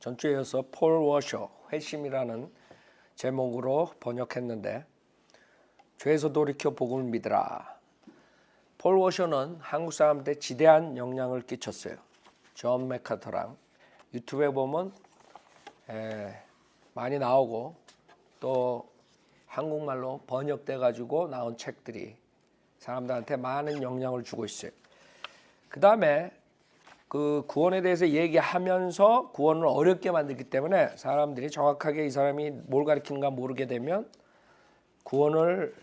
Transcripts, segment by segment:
전주에 이어서 폴 워셔 회심이라는 제목으로 번역했는데, 죄에서 돌이켜 복음을 믿으라. 폴 워셔는 한국 사람들에 지대한 영향을 끼쳤어요. 존 맥카터랑 유튜브에 보면 많이 나오고, 또 한국말로 번역돼 가지고 나온 책들이 사람들한테 많은 영향을 주고 있어요. 그 다음에 그 구원에 대해서 얘기하면서 구원을 어렵게 만들기 때문에 사람들이 정확하게 이 사람이 뭘 가르치는가 모르게 되면 구원을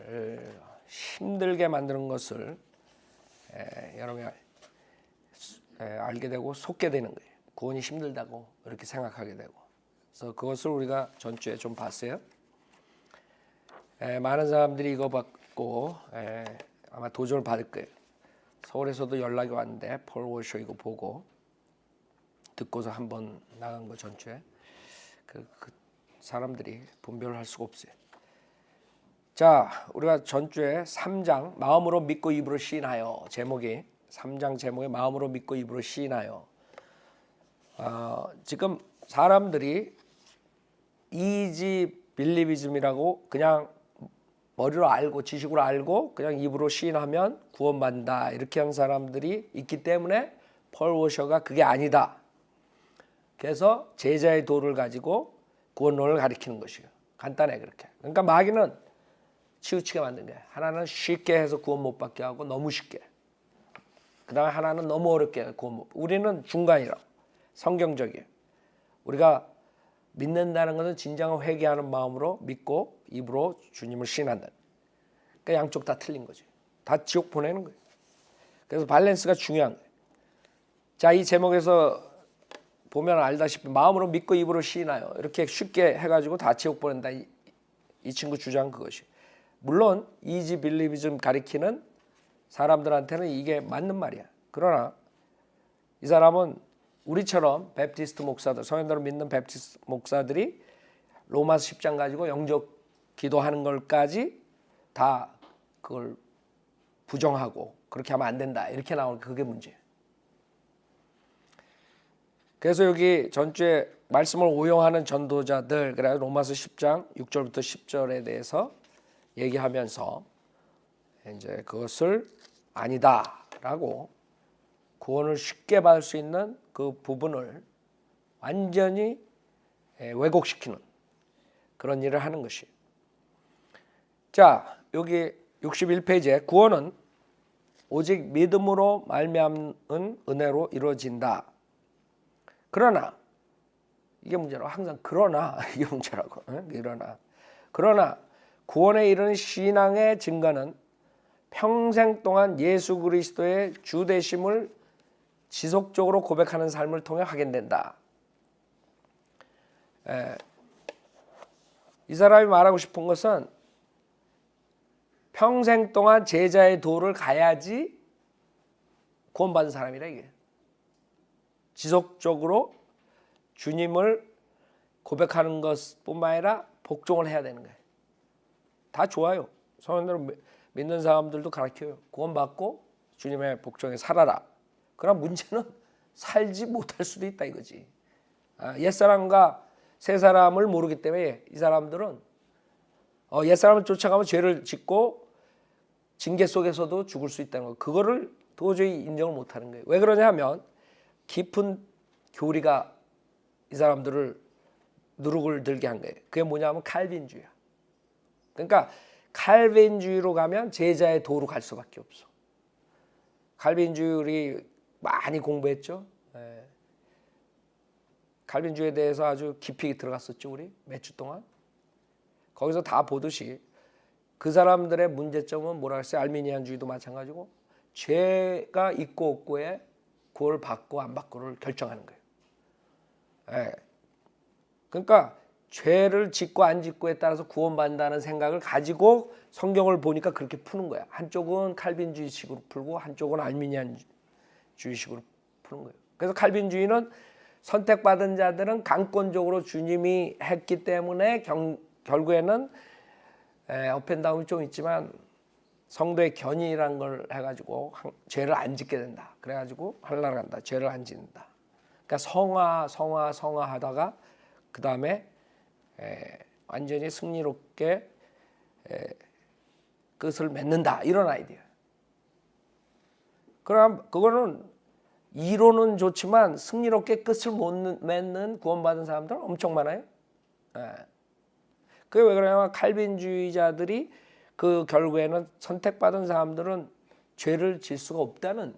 힘들게 만드는 것을 여러분이 알게 되고 속게 되는 거예요. 구원이 힘들다고 이렇게 생각하게 되고. 그래서 그것을 우리가 전주에 좀 봤어요. 많은 사람들이 이거 받고 아마 도전을 받을 거예요. 서울에서도 연락이 왔는데 폴 워셔 이거 보고 듣고서 한번 나간 거 전주에 그 사람들이 분별을 할 수가 없어요. 자, 우리가 전주에 3장 마음으로 믿고 입으로 시인하여, 제목이 3장 제목에 마음으로 믿고 입으로 시인하여. 지금 사람들이 이지 빌리비즘이라고 그냥 머리로 알고 지식으로 알고 그냥 입으로 시인하면 구원받는다 이렇게 하는 사람들이 있기 때문에 폴 워셔가 그게 아니다. 그래서 제자의 도를 가지고 구원론을 가리키는 것이에요. 간단해 그렇게. 그러니까 마귀는 치우치게 만든 거예요. 하나는 쉽게 해서 구원 못 받게 하고 너무 쉽게. 그 다음에 하나는 너무 어렵게 해서 구원 못 받게. 우리는 중간이라고. 성경적이에요. 우리가 믿는다는 것은 진정한 회개하는 마음으로 믿고 입으로 주님을 신한다. 그러니까 양쪽 다 틀린 거죠. 다 지옥 보내는 거예요. 그래서 밸런스가 중요한 거예요. 자, 이 제목에서 보면 알다시피 마음으로 믿고 입으로 시인하여 이렇게 쉽게 해가지고 다 지옥 보낸다. 이 친구 주장 그것이. 물론 이지 빌리비즘 가리키는 사람들한테는 이게 맞는 말이야. 그러나 이 사람은 우리처럼 베프티스트 목사들, 성현들을 믿는 베프티스트 목사들이 로마서 10장 가지고 영접 기도하는 걸까지 다 그걸 부정하고 그렇게 하면 안 된다 이렇게 나오는 그게 문제예요. 그래서 여기 전주에 말씀을 오용하는 전도자들, 그래서 로마서 10장 6절부터 10절에 대해서 얘기하면서 이제 그것을 아니다라고 구원을 쉽게 받을 수 있는 그 부분을 완전히 왜곡시키는 그런 일을 하는 것이에요. 자, 여기 61페이지에 구원은 오직 믿음으로 말미암은 은혜로 이루어진다. 그러나 이게 문제라고. 항상 그러나 이게 문제라고. 그러나 구원에 이르는 신앙의 증거는 평생 동안 예수 그리스도의 주 되심을 지속적으로 고백하는 삶을 통해 확인된다. 이 사람이 말하고 싶은 것은 평생 동안 제자의 도를 가야지 구원받은 사람이라 이게. 지속적으로 주님을 고백하는 것뿐만 아니라 복종을 해야 되는 거예요. 다 좋아요. 성도들 믿는 사람들도 가르쳐요. 구원받고 주님의 복종에 살아라. 그러나 문제는 살지 못할 수도 있다 이거지. 옛사람과 새사람을 모르기 때문에 이 사람들은 옛사람을 쫓아가면 죄를 짓고 징계 속에서도 죽을 수 있다는 거. 그거를 도저히 인정을 못하는 거예요. 왜 그러냐 하면 깊은 교리가 이 사람들을 누룩을 들게 한 거예요. 그게 뭐냐면 칼빈주의야. 그러니까 칼빈주의로 가면 제자의 도로 갈 수밖에 없어. 칼빈주의 많이 공부했죠. 칼빈주의에 대해서 아주 깊이 들어갔었죠. 우리 몇 주 동안. 거기서 다 보듯이 그 사람들의 문제점은 뭐라 했어요? 알미니안주의도 마찬가지고 죄가 있고 없고에 구원을 받고 안 받고를 결정하는 거예요. 그러니까 죄를 짓고 안 짓고에 따라서 구원받는다는 생각을 가지고 성경을 보니까 그렇게 푸는 거야. 한쪽은 칼빈주의식으로 풀고 한쪽은 알미니안주의식으로 푸는 거예요. 그래서 칼빈주의는 선택받은 자들은 강권적으로 주님이 했기 때문에 결국에는 업앤다운이 좀 있지만 성도의 견인이라는 걸 해가지고 죄를 안 짓게 된다. 그래가지고 하늘나라 간다. 죄를 안 짓는다. 그러니까 성화 하다가 그 다음에 완전히 승리롭게 끝을 맺는다, 이런 아이디어. 그럼 그거는 이론은 좋지만 승리롭게 끝을 못 맺는 구원받은 사람들은 엄청 많아요. 그게 왜 그러냐면 칼빈주의자들이 그 결국에는 선택받은 사람들은 죄를 질 수가 없다는,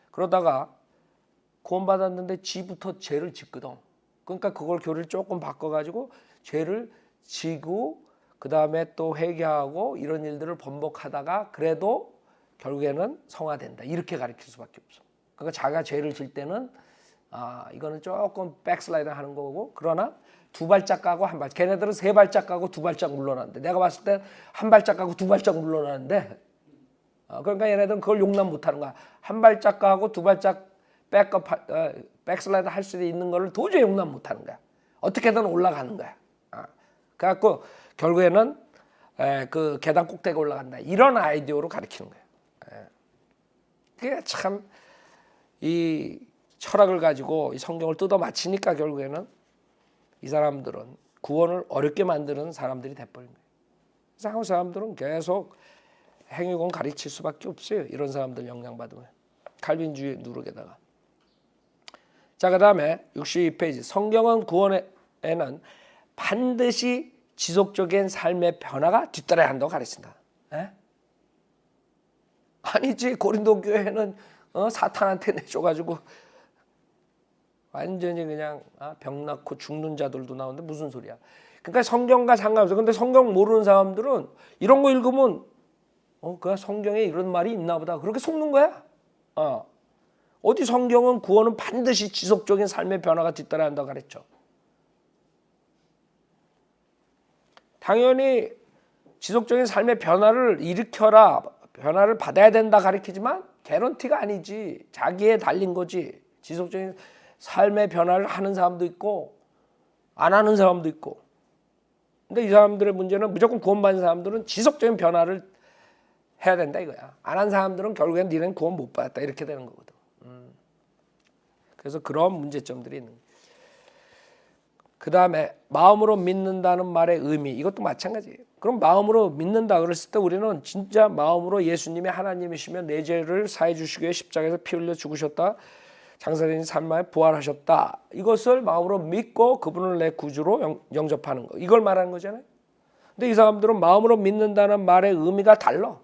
그러다가 구원받았는데 지부터 죄를 짓거든. 그러니까 그걸 교리를 조금 바꿔가지고 죄를 지고 그 다음에 또 회개하고 이런 일들을 번복하다가 그래도 결국에는 성화된다, 이렇게 가르칠 수밖에 없어. 그러니까 자기가 죄를 질 때는 이거는 조금 백슬라이드 하는 거고, 그러나 두 발짝 가고 한 발짝, 걔네들은 세 발짝 가고 두 발짝 물러나는데 내가 봤을 때 한 발짝 가고 두 발짝 물러나는데, 그러니까 얘네들은 그걸 용납 못하는 거야. 한 발짝 가고 두 발짝 백슬라이드 할 수 있는 거를 도저히 용납 못하는 거야. 어떻게든 올라가는 거야. 그래갖고 결국에는 그 계단 꼭대기 올라간다, 이런 아이디어로 가르치는 거야. 그게 참 이 철학을 가지고 이 성경을 뜯어 맞히니까 결국에는 이 사람들은 구원을 어렵게 만드는 사람들이 돼버린 거예요. 그래서 한국 사람들은 계속 행위권 가르칠 수밖에 없어요. 이런 사람들 영향받으면. 칼빈주의 누룩에다가. 자, 그 다음에 62페이지. 성경은 구원에는 반드시 지속적인 삶의 변화가 뒤따라야 한다고 가르친다. 아니지, 고린도 교회는 사탄한테 내줘가지고 완전히 그냥 병 낳고 죽는 자들도 나오는데 무슨 소리야. 그러니까 성경과 상관없어. 근데 성경 모르는 사람들은 이런 거 읽으면 그냥 성경에 이런 말이 있나 보다, 그렇게 속는 거야. 어디 성경은 구원은 반드시 지속적인 삶의 변화가 뒤따라야 한다고 가르쳐. 당연히 지속적인 삶의 변화를 일으켜라, 변화를 받아야 된다 가르치지만 개런티가 아니지. 자기에 달린 거지. 지속적인 삶의 변화를 하는 사람도 있고 안 하는 사람도 있고. 근데 이 사람들의 문제는 무조건 구원받은 사람들은 지속적인 변화를 해야 된다 이거야. 안 한 사람들은 결국엔 니는 구원 못 받았다, 이렇게 되는 거거든. 그래서 그런 문제점들이 있는 거야. 그 다음에 마음으로 믿는다는 말의 의미, 이것도 마찬가지예요. 그럼 마음으로 믿는다 그랬을 때 우리는 진짜 마음으로 예수님이 하나님이시며 내 죄를 사해 주시기 위해 십자가에서 피 흘려 죽으셨다, 장사되신 삶에 부활하셨다, 이것을 마음으로 믿고 그분을 내 구주로 영접하는 거, 이걸 말하는 거잖아요. 근데 이 사람들은 마음으로 믿는다는 말의 의미가 달라.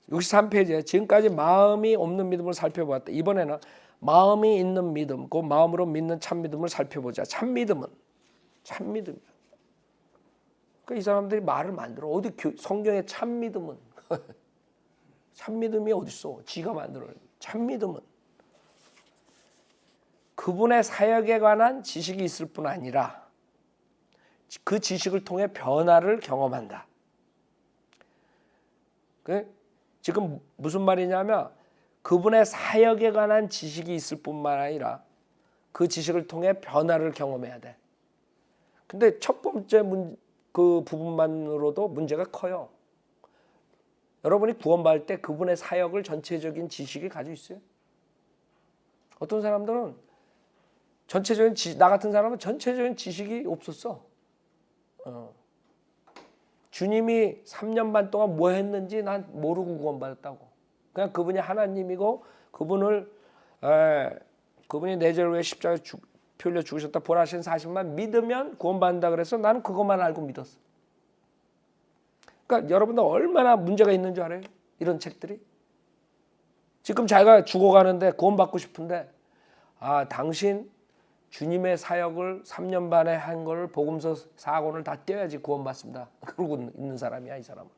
63페이지에 지금까지 마음이 없는 믿음을 살펴보았다. 이번에는 마음이 있는 믿음, 그 마음으로 믿는 참 믿음을 살펴보자. 참 믿음은 참믿음이야. 그러니까 이 사람들이 말을 만들어. 어디 성경에 참 믿음은 참 믿음이 어디 있어? 지가 만들어. 참 믿음은 그분의 사역에 관한 지식이 있을 뿐 아니라 그 지식을 통해 변화를 경험한다. 지금 무슨 말이냐면 그분의 사역에 관한 지식이 있을 뿐만 아니라 그 지식을 통해 변화를 경험해야 돼. 근데 첫 번째 그 부분만으로도 문제가 커요. 여러분이 구원받을 때 그분의 사역을 전체적인 지식이 가지고 있어요. 어떤 사람들은 나 같은 사람은 전체적인 지식이 없었어. 주님이 3년 반 동안 뭐 했는지 난 모르고 구원받았다고. 그냥 그분이 하나님이고 그분이 내 죄를 위해 십자가에 피 흘려 죽으셨다, 부활하신 사실만 믿으면 구원받는다 그래서 나는 그것만 알고 믿었어. 그러니까 여러분들 얼마나 문제가 있는 줄 알아요? 이런 책들이. 지금 자기가 죽어가는데 구원받고 싶은데 당신 주님의 사역을 3년 반에 한 걸 복음서 4권을 다 떼어야지 구원받습니다. 그러고 있는 사람이야, 이 사람은.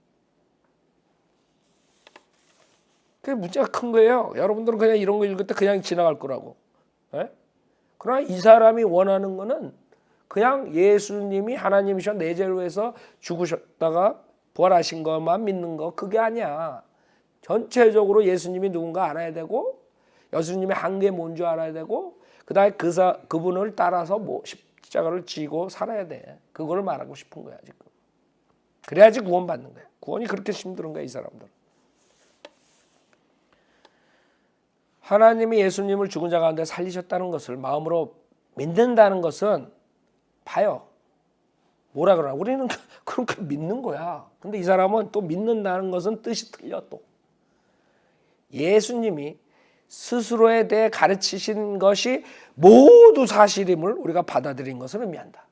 그게 문제가 큰 거예요. 여러분들은 그냥 이런 거 읽을 때 그냥 지나갈 거라고. 그러나 이 사람이 원하는 거는 그냥 예수님이 하나님이셔 내 죄를 위해서 죽으셨다가 부활하신 것만 믿는 거, 그게 아니야. 전체적으로 예수님이 누군가 알아야 되고 예수님의 한계 뭔지 알아야 되고 그다음에 그분을 따라서 십자가를 지고 살아야 돼. 그걸 말하고 싶은 거야 지금. 그래야지 구원받는 거야. 구원이 그렇게 힘든 거야 이 사람들. 하나님이 예수님을 죽은 자 가운데 살리셨다는 것을 마음으로 믿는다는 것은 봐요. 뭐라 그러나 우리는 그렇게 믿는 거야. 근데 이 사람은 또 믿는다는 것은 뜻이 틀려 또. 예수님이 스스로에 대해 가르치신 것이 모두 사실임을 우리가 받아들인 것을 의미한다.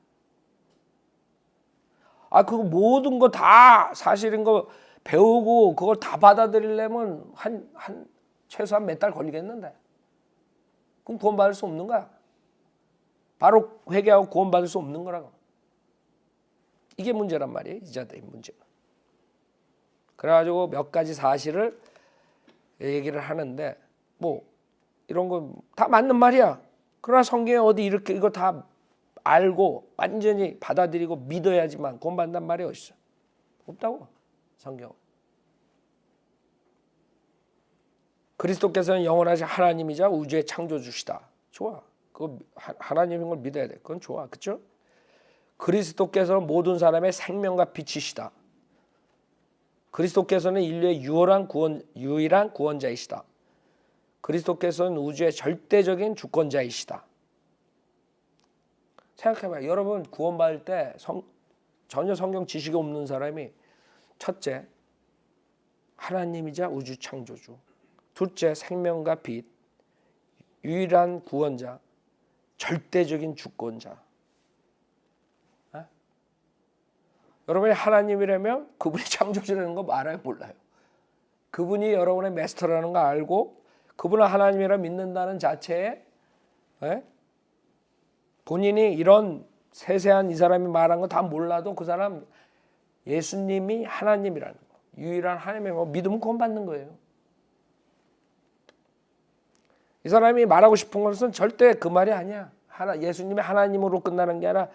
그 모든 거 다 사실인 거 배우고 그걸 다 받아들이려면 최소한 몇 달 걸리겠는데. 그럼 구원받을 수 없는 거야. 바로 회개하고 구원받을 수 없는 거라고. 이게 문제란 말이에요. 이 자들의 문제가. 그래가지고 몇 가지 사실을 얘기를 하는데 뭐 이런 거 다 맞는 말이야. 그러나 성경에 어디 이렇게 이거 다 알고 완전히 받아들이고 믿어야지만 구원받는단 말이 어딨어? 없다고. 성경. 그리스도께서는 영원하신 하나님이자 우주의 창조주시다. 좋아. 그거 하나님인 걸 믿어야 돼. 그건 좋아. 그렇죠? 그리스도께서는 모든 사람의 생명과 빛이시다. 그리스도께서는 인류의 유일한 구원자이시다. 그리스도께서는 우주의 절대적인 주권자이시다. 생각해봐요. 여러분 구원받을 때 전혀 성경 지식이 없는 사람이 첫째, 하나님이자 우주 창조주. 둘째, 생명과 빛. 유일한 구원자. 절대적인 주권자. 여러분이 하나님이라면 그분이 창조주라는 거 알아요? 몰라요? 그분이 여러분의 마스터라는 거 알고 그분을 하나님이라 믿는다는 자체에 본인이 이런 세세한 이 사람이 말한 거 다 몰라도 그 사람 예수님이 하나님이라는 거, 유일한 하나님의 거 믿으면 구원받는 거예요. 이 사람이 말하고 싶은 것은 절대 그 말이 아니야. 예수님이 하나님으로 끝나는 게 아니라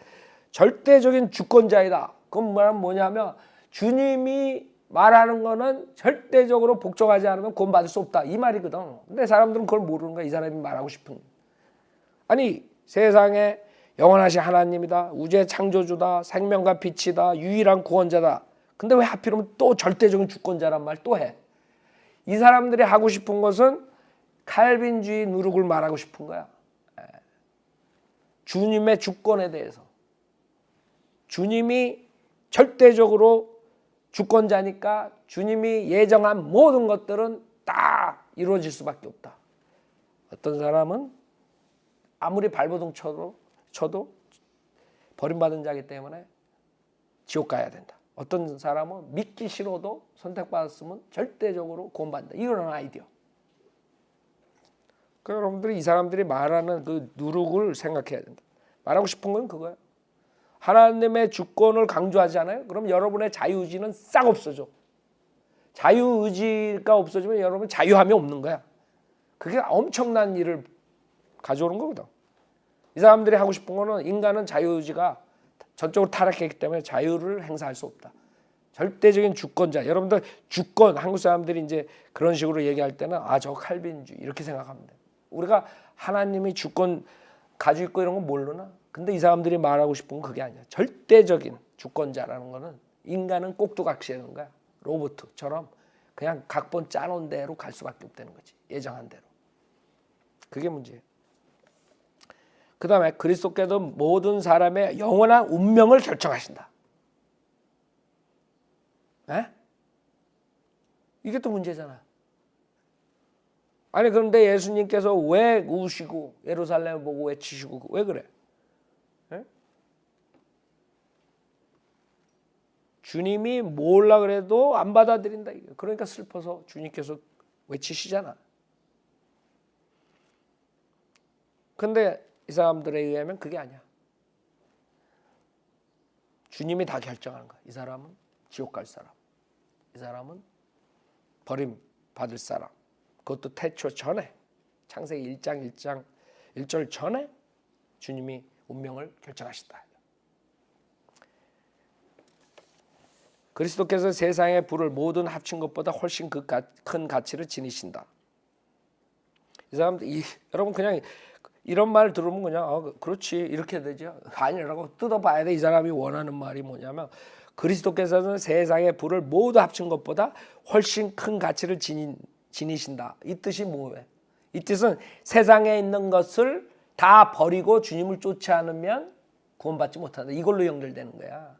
절대적인 주권자이다. 그건 뭐냐면 주님이 말하는 거는 절대적으로 복종하지 않으면 구원받을 수 없다. 이 말이거든. 근데 사람들은 그걸 모르는 거야. 이 사람이 말하고 싶은. 아니 세상에 영원하신 하나님이다. 우주의 창조주다. 생명과 빛이다. 유일한 구원자다. 근데 왜 하필이면 또 절대적인 주권자란 말 또 해. 이 사람들이 하고 싶은 것은 칼빈주의 누룩을 말하고 싶은 거야. 주님의 주권에 대해서. 주님이 절대적으로 주권자니까 주님이 예정한 모든 것들은 다 이루어질 수밖에 없다. 어떤 사람은 아무리 발버둥 쳐도 버림받은 자이기 때문에 지옥 가야 된다. 어떤 사람은 믿기 싫어도 선택받았으면 절대적으로 구원받는다. 이런 아이디어. 그러니까 여러분들이 이 사람들이 말하는 그 누룩을 생각해야 된다. 말하고 싶은 건 그거야. 하나님의 주권을 강조하잖아요. 그럼 여러분의 자유의지는 싹 없어져. 자유의지가 없어지면 여러분 자유함이 없는 거야. 그게 엄청난 일을 가져오는 거거든. 이 사람들이 하고 싶은 거는 인간은 자유의지가 전적으로 타락했기 때문에 자유를 행사할 수 없다. 절대적인 주권자. 여러분들 주권, 한국 사람들이 이제 그런 식으로 얘기할 때는 저 칼빈주의 이렇게 생각합니다. 우리가 하나님이 주권 가지고 있고 이런 건 모르나? 근데 이 사람들이 말하고 싶은 건 그게 아니야. 절대적인 주권자라는 거는 인간은 꼭두각시하는 거야. 로봇처럼 그냥 각본 짜놓은 대로 갈 수밖에 없다는 거지. 예정한 대로. 그게 문제예요. 그 다음에 그리스도께서 모든 사람의 영원한 운명을 결정하신다. 이게 또 문제잖아. 아니 그런데 예수님께서 왜 우시고 예루살렘을 보고 외치시고 왜 그래? 주님이 몰라 그래도 안 받아들인다. 그러니까 슬퍼서 주님께서 외치시잖아. 근데 이 사람들에 의하면 그게 아니야. 주님이 다 결정하는 거야. 이 사람은 지옥 갈 사람. 이 사람은 버림 받을 사람. 그것도 태초 전에 창세기 1장 1절 전에 주님이 운명을 결정하신다. 그리스도께서 세상의 부를 모든 합친 것보다 훨씬 큰 가치를 지니신다. 이 사람들 여러분 그냥 이런 말 들으면 그냥 그렇지 이렇게 되죠. 아니라고 뜯어봐야 돼. 이 사람이 원하는 말이 뭐냐면 그리스도께서는 세상의 부를 모두 합친 것보다 훨씬 큰 가치를 지니신다. 이 뜻이 뭐예요? 이 뜻은 세상에 있는 것을 다 버리고 주님을 쫓지 않으면 구원받지 못한다. 이걸로 연결되는 거야.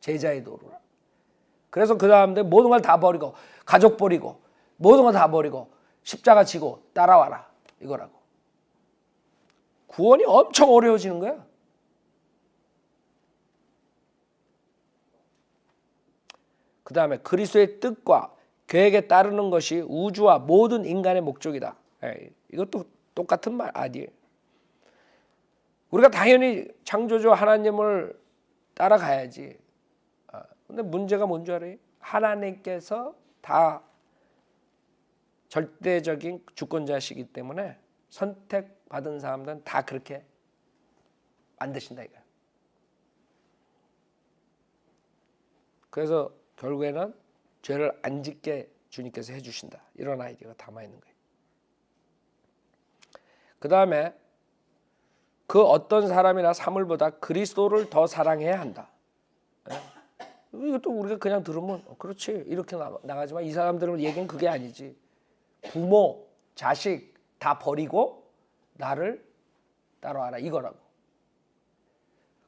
제자의 도로. 그래서 그 다음에 모든 걸 다 버리고 가족 버리고 모든 걸 다 버리고 십자가 지고 따라와라. 이거라고. 구원이 엄청 어려워지는 거야. 그 다음에 그리스도의 뜻과 계획에 따르는 것이 우주와 모든 인간의 목적이다. 이것도 똑같은 말 아니에요. 우리가 당연히 창조주 하나님을 따라가야지. 근데 문제가 뭔 줄 알아요? 하나님께서 다 절대적인 주권자시기 때문에 선택받은 사람들은 다 그렇게 만드신다 이거야. 그래서 결국에는 죄를 안 짓게 주님께서 해주신다. 이런 아이디어가 담아있는 거예요. 그 다음에 그 어떤 사람이나 사물보다 그리스도를 더 사랑해야 한다. 이것도 우리가 그냥 들으면 그렇지 이렇게 나가지만 이 사람들은 얘기는 그게 아니지. 부모, 자식 다 버리고 나를 따라와라 이거라고.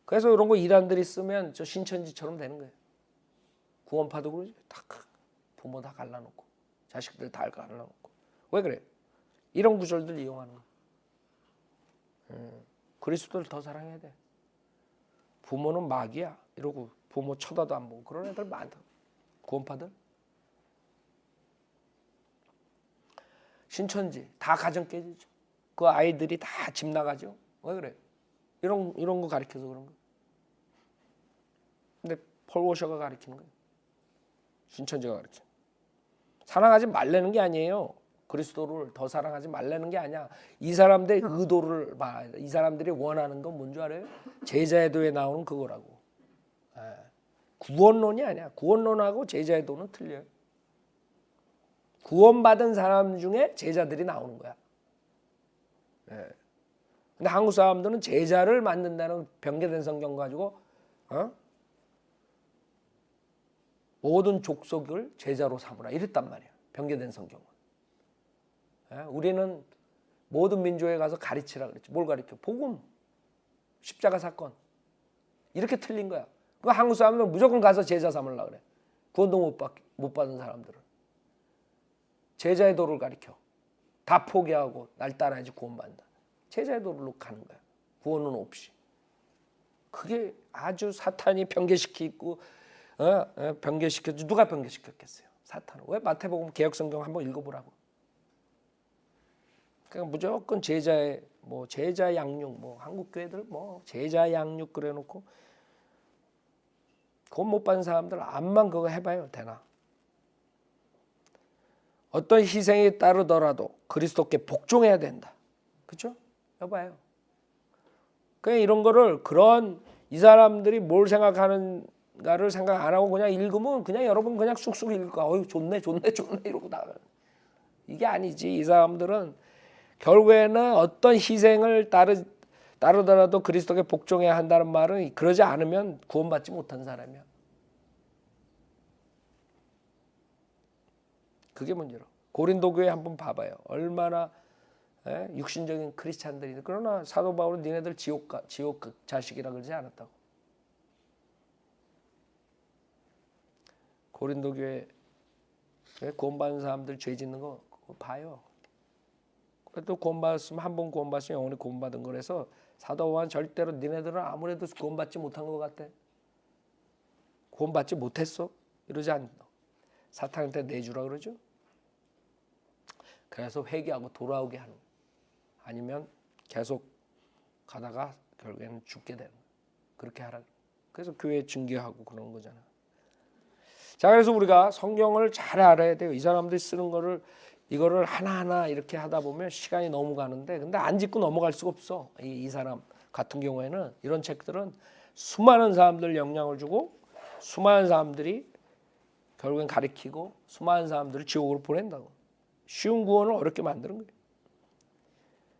그래서 이런 거 이단들이 쓰면 저 신천지처럼 되는 거예요. 구원파도 그러지. 다 부모 다 갈라놓고 자식들 다 갈라놓고. 왜 그래? 이런 구절들 이용하는 거야. 그리스도를 더 사랑해야 돼. 부모는 마귀야 이러고 부모 쳐다도 안 보고 그런 애들 많다. 구원파들. 신천지 다 가정 깨지죠. 그 아이들이 다 집 나가죠. 왜 그래? 이런 거 가르쳐서 그런 거야. 근데 폴 워셔가 가르치는 거예요. 신천지가 가르쳐. 사랑하지 말라는 게 아니에요. 그리스도를 더 사랑하지 말라는 게 아니야. 이 사람들의 의도를 봐야 돼. 이 사람들이 원하는 건 뭔 줄 알아요? 제자의 도에 나오는 그거라고. 구원론이 아니야. 구원론하고 제자의 도는 틀려요. 구원받은 사람 중에 제자들이 나오는 거야. 근데 한국 사람들은 제자를 만든다는 변개된 성경 가지고 모든 족속을 제자로 삼으라 이랬단 말이야. 변개된 성경은. 우리는 모든 민족에 가서 가르치라 그랬지. 뭘 가르쳐? 복음, 십자가 사건. 이렇게 틀린 거야. 그 한국 사람들은 무조건 가서 제자 삼으려고 그래. 구원도 못 받은 사람들은. 제자의 도를 가르쳐. 다 포기하고 날 따라야지 구원받는다. 제자의 도로 가는 거야. 구원은 없이. 그게 아주 사탄이 변개시키고 변개시켰지. 누가 변개시켰겠어요? 사탄은. 왜? 마태복음 개역성경 한번 읽어보라고. 그러니까 무조건 제자의 제자 양육 한국 교회들 제자 양육 그래놓고 구원 못 받은 사람들 암만 그거 해봐요 되나? 어떤 희생이 따르더라도 그리스도께 복종해야 된다. 그렇죠? 여봐요. 그냥 이런 거를 이 사람들이 뭘 생각하는가를 생각 안 하고 그냥 읽으면 그냥 여러분 그냥 쑥쑥 읽고 좋네 이러고 나가. 이게 아니지. 이 사람들은 결국에는 어떤 희생을 따르더라도 그리스도께 복종해야 한다는 말은 그러지 않으면 구원받지 못한 사람이야. 그게 문제로. 고린도 교회 한번 봐봐요. 얼마나 육신적인 크리스찬들이. 그러나 사도 바울은 니네들 지옥 자식이라 그러지 않았다고. 고린도 교회 구원받은 사람들 죄 짓는 거 봐요. 또 구원받았으면 한 번 구원받으면 영원히 구원받은 거라서 사도 바울은 절대로 니네들은 아무래도 구원받지 못한 것 같아. 구원받지 못했어? 이러지 않는다. 사탄한테 내주라 그러죠. 그래서 회개하고 돌아오게 하는 거야. 아니면 계속 가다가 결국에는 죽게 되는 거야. 그렇게 하라. 그래서 교회 증개하고 그런 거잖아. 자, 그래서 우리가 성경을 잘 알아야 돼요. 이 사람들이 쓰는 이거를 하나하나 이렇게 하다 보면 시간이 너무 가는데, 근데 안 짚고 넘어갈 수가 없어. 이 사람 같은 경우에는 이런 책들은 수많은 사람들 영향을 주고 수많은 사람들이 결국엔 가리키고 수많은 사람들을 지옥으로 보낸다고. 쉬운 구원을 어렵게 만드는 거예요.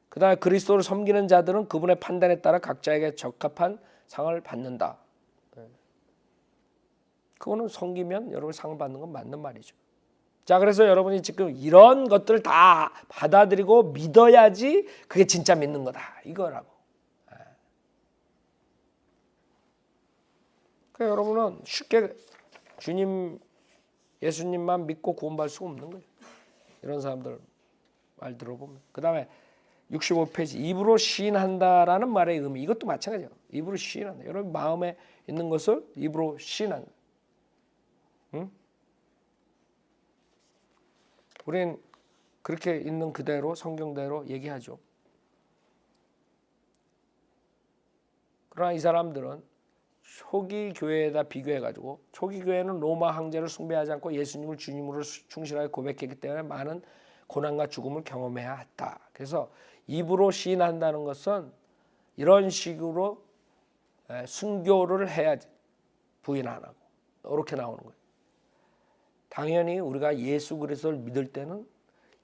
그 다음에 그리스도를 섬기는 자들은 그분의 판단에 따라 각자에게 적합한 상을 받는다. 그거는 섬기면 여러분 상을 받는 건 맞는 말이죠. 자, 그래서 여러분이 지금 이런 것들을 다 받아들이고 믿어야지 그게 진짜 믿는 거다 이거라고. 그러니까 여러분은 쉽게 주님 예수님만 믿고 구원받을 수가 없는 거예요. 이런 사람들 말 들어보면. 그 다음에 65페이지 입으로 시인한다라는 말의 의미, 이것도 마찬가지예요. 입으로 시인한다. 여러분 마음에 있는 것을 입으로 시인한다. 응? 우린 그렇게 있는 그대로 성경대로 얘기하죠. 그러나 이 사람들은 초기 교회에다 비교해가지고, 초기 교회는 로마 황제를 숭배하지 않고 예수님을 주님으로 충실하게 고백했기 때문에 많은 고난과 죽음을 경험해야 했다. 그래서 입으로 시인한다는 것은 이런 식으로 순교를 해야지 부인 안 하고 이렇게 나오는 거예요. 당연히 우리가 예수 그리스도를 믿을 때는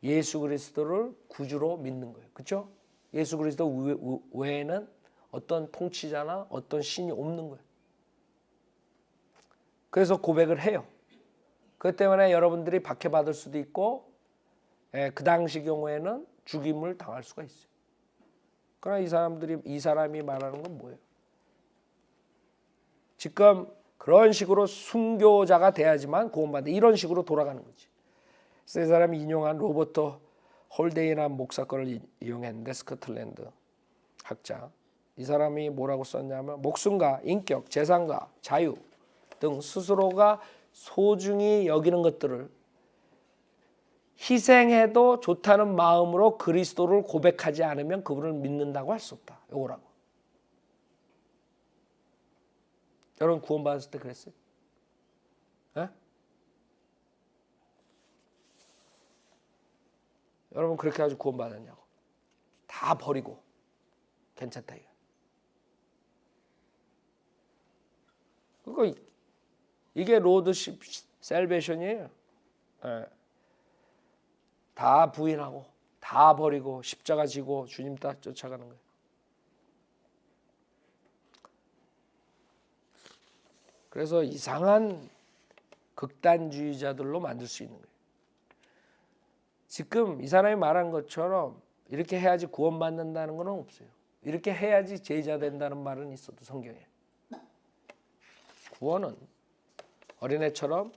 예수 그리스도를 구주로 믿는 거예요. 그렇죠? 예수 그리스도 외에는 어떤 통치자나 어떤 신이 없는 거예요. 그래서 고백을 해요. 그것 때문에 여러분들이 박해받을 수도 있고 그 당시 경우에는 죽임을 당할 수가 있어요. 그러나 이 사람이 말하는 건 뭐예요? 지금 그런 식으로 순교자가 돼야지만 구원받는다. 이런 식으로 돌아가는 거지. 그래서 이 사람이 인용한 로버트 홀데이라는 목사 거를 이용했는데, 스코틀랜드 학자. 이 사람이 뭐라고 썼냐면 목숨과 인격, 재산과 자유 등 스스로가 소중히 여기는 것들을 희생해도 좋다는 마음으로 그리스도를 고백하지 않으면 그분을 믿는다고 할 수 없다. 요거라고. 여러분 구원받았을 때 그랬어요? 에? 여러분 그렇게 가지고 구원받았냐고. 다 버리고 괜찮다 이거. 그거 이게 로드십 셀베이션이에요. 예. 다 부인하고 다 버리고 십자가 지고 주님 따라 쫓아가는 거예요. 그래서 이상한 극단주의자들로 만들 수 있는 거예요. 지금 이 사람이 말한 것처럼 이렇게 해야지 구원받는다는 건 없어요. 이렇게 해야지 제자 된다는 말은 있어도 성경에. 구원은 어린애처럼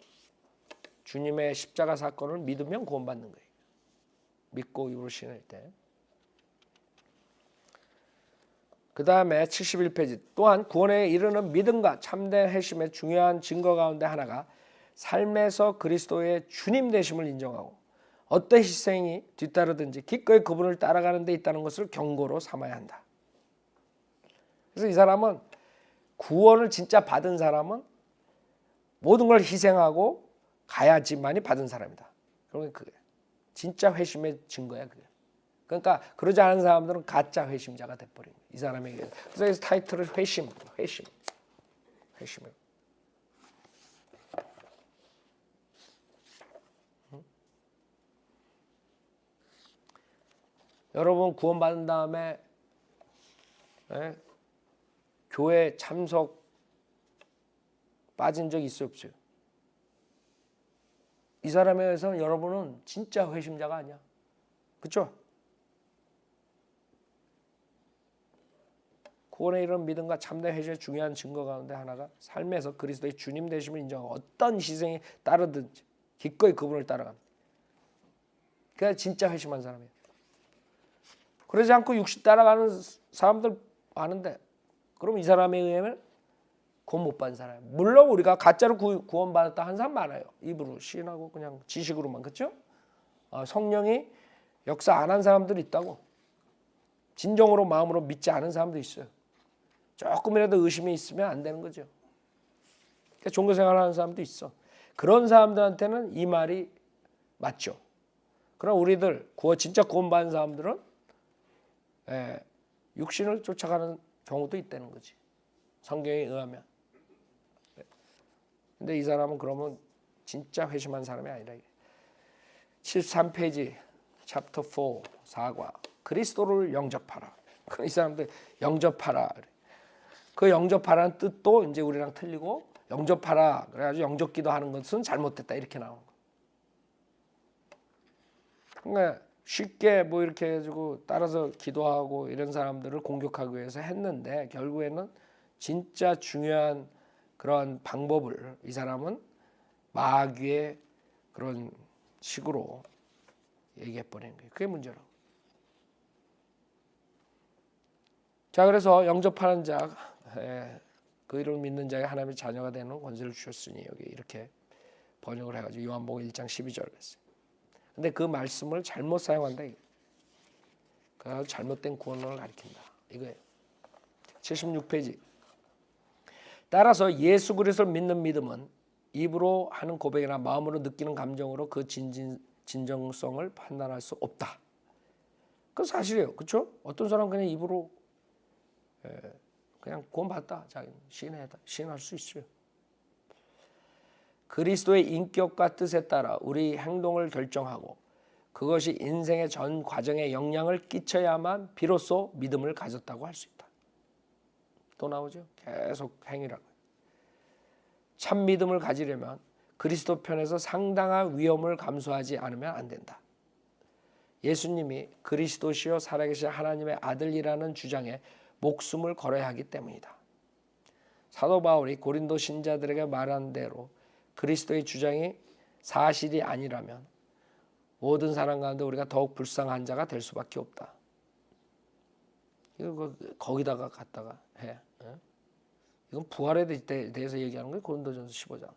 주님의 십자가 사건을 믿으면 구원받는 거예요. 믿고 입으로 시인할 때. 그 다음에 71페이지. 또한 구원에 이르는 믿음과 참된 회심의 중요한 증거 가운데 하나가 삶에서 그리스도의 주님 되심을 인정하고 어떤 희생이 뒤따르든지 기꺼이 그분을 따라가는 데 있다는 것을 경고로 삼아야 한다. 그래서 이 사람은 구원을 진짜 받은 사람은 모든 걸 희생하고 가야지만이 받은 사람이다. 그러면 그게 진짜 회심의 증거야 그게. 그러니까 그러지 않은 사람들은 가짜 회심자가 돼버린 거예요. 이 사람에게. 그래서 타이틀을 회심. 여러분 구원받은 다음에 교회 참석 빠진 적 있어요 없어요? 이 사람에 의해서는 여러분은 진짜 회심자가 아니야. 그렇죠? 구원에 이른 믿음과 참된 회심의 중요한 증거 가운데 하나가 삶에서 그리스도의 주님 되심을 인정하고 어떤 희생이 따르든지 기꺼이 그분을 따라갑니다. 그게 진짜 회심한 사람이에요. 그러지 않고 육신 따라가는 사람들 많은데 그럼 이 사람에 의하면 구원 못 받은 사람. 물론 우리가 가짜로 구원받았다 한 사람 많아요. 입으로 시인하고 그냥 지식으로만. 그렇죠? 성령이 역사 안 한 사람들이 있다고. 진정으로 마음으로 믿지 않은 사람도 있어요. 조금이라도 의심이 있으면 안 되는 거죠. 그러니까 종교생활 하는 사람도 있어. 그런 사람들한테는 이 말이 맞죠. 그럼 우리들 진짜 구원받은 사람들은 육신을 쫓아가는 경우도 있다는 거지. 성경에 의하면. 근데 이 사람은 그러면 진짜 회심한 사람이 아니라. 73페이지 챕터 4 사과. 그리스도를 영접하라. 이 사람들 영접하라. 그 영접하라는 뜻도 이제 우리랑 틀리고 영접하라. 그래가지고 영접기도 하는 것은 잘못됐다 이렇게 나오는 거예요. 그러니까 쉽게 뭐 이렇게 해가지고 따라서 기도하고 이런 사람들을 공격하기 위해서 했는데 결국에는 진짜 중요한 그런 방법을 이 사람은 마귀의 그런 식으로 얘기해 버리는 거예요. 그게 문제라고. 자, 그래서 영접하는 자, 그 이름을 믿는 자에 하나님의 자녀가 되는 권세를 주셨으니 여기 이렇게 번역을 해가지고 요한복음 1장 12절을 했어요. 근데 그 말씀을 잘못 사용한다. 그래서 잘못된 구원론을 가리킨다. 이거예요. 76페이지. 따라서 예수 그리스도를 믿는 믿음은 입으로 하는 고백이나 마음으로 느끼는 감정으로 그 진정성을 판단할 수 없다. 그건 사실이에요. 그렇죠? 어떤 사람은 그냥 입으로 그냥 구원받다. 자기는 시인할 수 있어요. 그리스도의 인격과 뜻에 따라 우리 행동을 결정하고 그것이 인생의 전 과정에 영향을 끼쳐야만 비로소 믿음을 가졌다고 할 수 있다. 또 나오죠. 계속 행위라고. 참 믿음을 가지려면 그리스도 편에서 상당한 위험을 감수하지 않으면 안 된다. 예수님이 그리스도시요 살아계신 하나님의 아들이라는 주장에 목숨을 걸어야 하기 때문이다. 사도 바울이 고린도 신자들에게 말한 대로 그리스도의 주장이 사실이 아니라면 모든 사람 가운데 우리가 더욱 불쌍한 자가 될 수밖에 없다. 이거 거기다가 갖다가 해. 이건 부활에 대해서 얘기하는 거예요. 고린도전서 15장.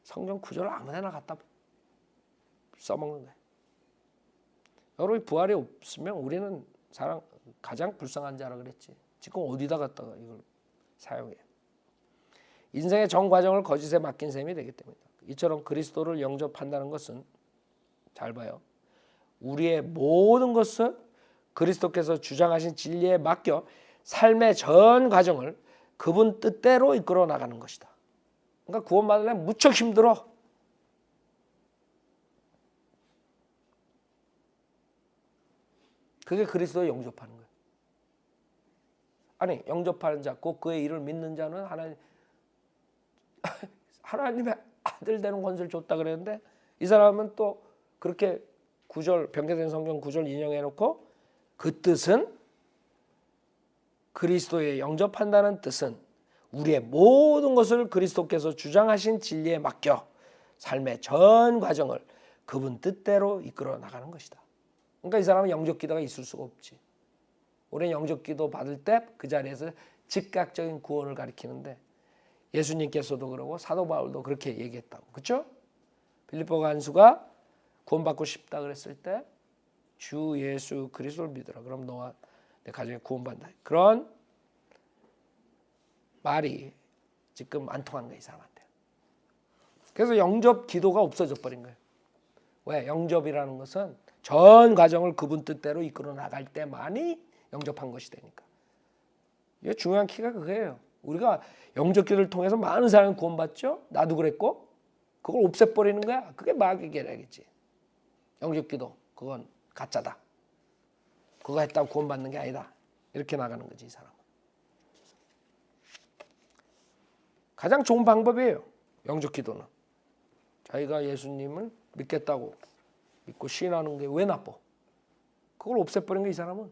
성경 구절을 아무데나 갖다 써먹는 거예요. 여러분이 부활이 없으면 우리는 가장 불쌍한 자라 그랬지. 지금 어디다 갖다가 이걸 사용해. 인생의 전 과정을 거짓에 맡긴 셈이 되기 때문이다. 이처럼 그리스도를 영접한다는 것은 잘 봐요. 우리의 모든 것을 그리스도께서 주장하신 진리에 맡겨 삶의 전 과정을 그분 뜻대로 이끌어 나가는 것이다. 그러니까 구원받으려면 무척 힘들어. 그게 그리스도를 영접하는 거예요. 아니 영접하는 자, 곧 그의 일을 믿는 자는 하나님의 아들 되는 권세를 줬다 그랬는데 이 사람은 또 그렇게 구절 변개된 성경 구절 인용해놓고 그 뜻은 그리스도에 영접한다는 뜻은 우리의 모든 것을 그리스도께서 주장하신 진리에 맡겨 삶의 전 과정을 그분 뜻대로 이끌어 나가는 것이다. 그러니까 이 사람은 영접기도가 있을 수가 없지. 우리는 영접기도 받을 때 그 자리에서 즉각적인 구원을 가리키는데 예수님께서도 그러고 사도 바울도 그렇게 얘기했다고. 그렇죠? 빌립보 간수가 구원받고 싶다 그랬을 때 주 예수 그리스도를 믿으라. 그럼 너와 내 가정이 구원받는다. 그런 말이 지금 안 통한 거예요. 이 사람한테. 그래서 영접 기도가 없어져 버린 거예요. 왜? 영접이라는 것은 전 과정을 그분 뜻대로 이끌어 나갈 때만이 영접한 것이 되니까. 이게 중요한 키가 그거예요. 우리가 영접 기도를 통해서 많은 사람이 구원받죠. 나도 그랬고 그걸 없애버리는 거야. 그게 마귀의 계략이지. 영접 기도 그건 가짜다. 그거 했다고 구원받는 게 아니다. 이렇게 나가는 거지 이 사람은. 가장 좋은 방법이에요. 영접 기도는. 자기가 예수님을 믿겠다고 믿고 시인하는 게 왜 나빠? 그걸 없애버린 게 이 사람은.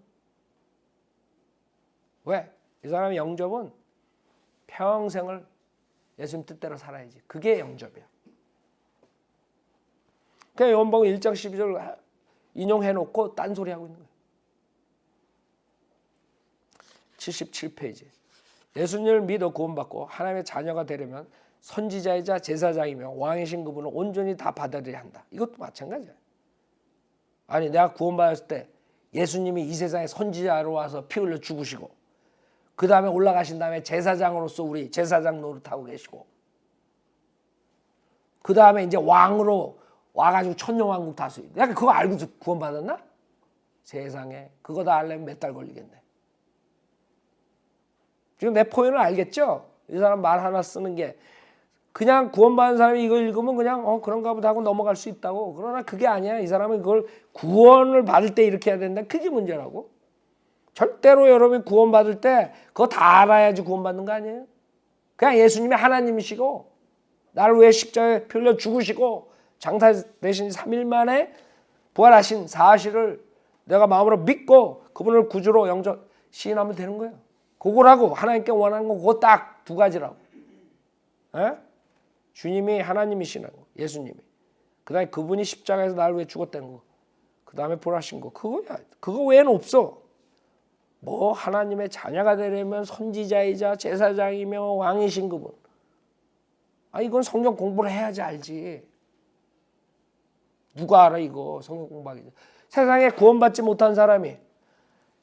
왜? 이 사람의 영접은 평생을 예수님 뜻대로 살아야지. 그게 영접이야. 그냥 요한복음 1장 12절 인용해놓고 딴소리하고 있는 거예요. 77페이지. 예수님을 믿어 구원받고 하나님의 자녀가 되려면 선지자이자 제사장이며 왕이신 그분을 온전히 다 받아들여야 한다. 이것도 마찬가지야. 아니 내가 구원받았을 때 예수님이 이 세상에 선지자로 와서 피 흘려 죽으시고 그 다음에 올라가신 다음에 제사장으로서 우리 제사장 노릇하고 계시고 그 다음에 이제 왕으로 와가지고 천년왕국 다스리고 내가 그거 알고 구원받았나? 세상에 그거 다 알려면 몇 달 걸리겠네. 지금 내 포인트를 알겠죠? 이 사람 말 하나 쓰는 게 그냥 구원받은 사람이 이거 읽으면 그냥 그런가 보다 하고 넘어갈 수 있다고. 그러나 그게 아니야. 이 사람은 그걸 구원을 받을 때 이렇게 해야 된다. 그게 문제라고. 절대로 여러분이 구원받을 때 그거 다 알아야지 구원받는 거 아니에요? 그냥 예수님이 하나님이시고 나를 위해 십자가에 피 흘려 죽으시고 장사 되신 3일 만에 부활하신 사실을 내가 마음으로 믿고 그분을 구주로 영접 시인하면 되는 거예요. 그거라고 하나님께 원하는 거 그거 딱 두 가지라고. 에? 주님이 하나님이시는 거, 예수님이. 그다음에 그분이 십자가에서 나를 위해 죽었다는 거. 그다음에 부활하신 거. 그거야. 그거 외에는 없어. 뭐 하나님의 자녀가 되려면 선지자이자 제사장이며 왕이신 그분. 아 이건 성경 공부를 해야지 알지. 누가 알아 이거 성경 공부하기. 세상에 구원받지 못한 사람이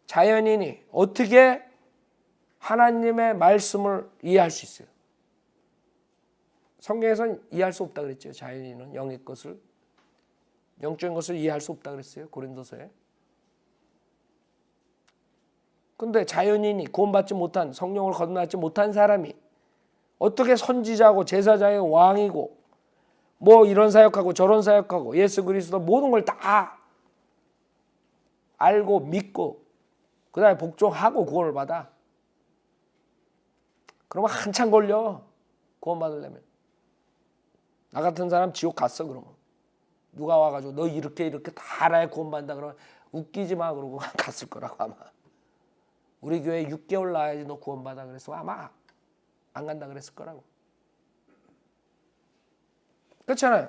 자연인이 어떻게 하나님의 말씀을 이해할 수 있어요? 성경에서는 이해할 수 없다 그랬죠. 자연인은 영의 것을 영적인 것을 이해할 수 없다 그랬어요. 고린도서에. 근데 자연인이 구원받지 못한 성령을 거듭나지 못한 사람이 어떻게 선지자고 제사장의 왕이고 뭐 이런 사역하고 저런 사역하고 예수 그리스도 모든 걸 다 알고 믿고 그 다음에 복종하고 구원을 받아. 그러면 한참 걸려. 구원 받으려면. 나 같은 사람 지옥 갔어 그러면. 누가 와가지고 너 이렇게 다 알아야 구원 받는다 그러면 웃기지 마 그러고 갔을 거라고 아마. 우리 교회 6개월 나야지 너 구원 받아 그래서 아마 안 간다 그랬을 거라고. 그렇잖아요.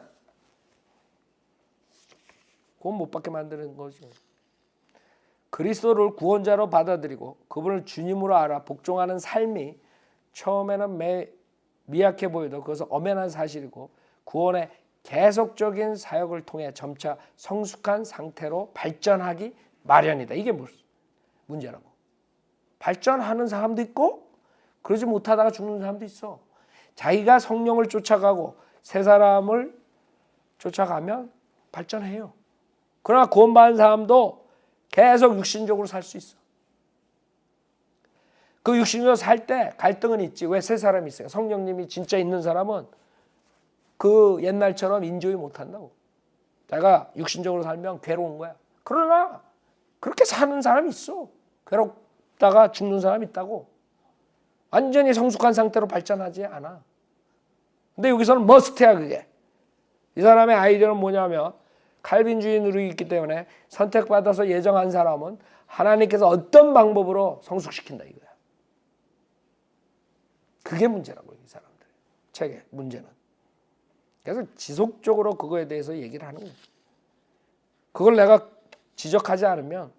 구원 못 받게 만드는 거죠. 그리스도를 구원자로 받아들이고 그분을 주님으로 알아 복종하는 삶이 처음에는 미약해 보여도 그것은 엄연한 사실이고 구원의 계속적인 사역을 통해 점차 성숙한 상태로 발전하기 마련이다. 이게 문제라고. 발전하는 사람도 있고 그러지 못하다가 죽는 사람도 있어. 자기가 성령을 쫓아가고 새 사람을 쫓아가면 발전해요. 그러나 구원받은 사람도 계속 육신적으로 살 수 있어. 그 육신으로 살 때 갈등은 있지. 왜 새 사람이 있어요? 성령님이 진짜 있는 사람은 그 옛날처럼 인조이 못한다고. 내가 육신적으로 살면 괴로운 거야. 그러나 그렇게 사는 사람이 있어. 괴롭다가 죽는 사람이 있다고. 완전히 성숙한 상태로 발전하지 않아. 근데 여기서는 머스트야 그게. 이 사람의 아이디어는 뭐냐면 칼빈주의로 있기 때문에 선택받아서 예정한 사람은 하나님께서 어떤 방법으로 성숙시킨다 이거야. 그게 문제라고 이 사람들 책의 문제는. 그래서 지속적으로 그거에 대해서 얘기를 하는 거예요. 그걸 내가 지적하지 않으면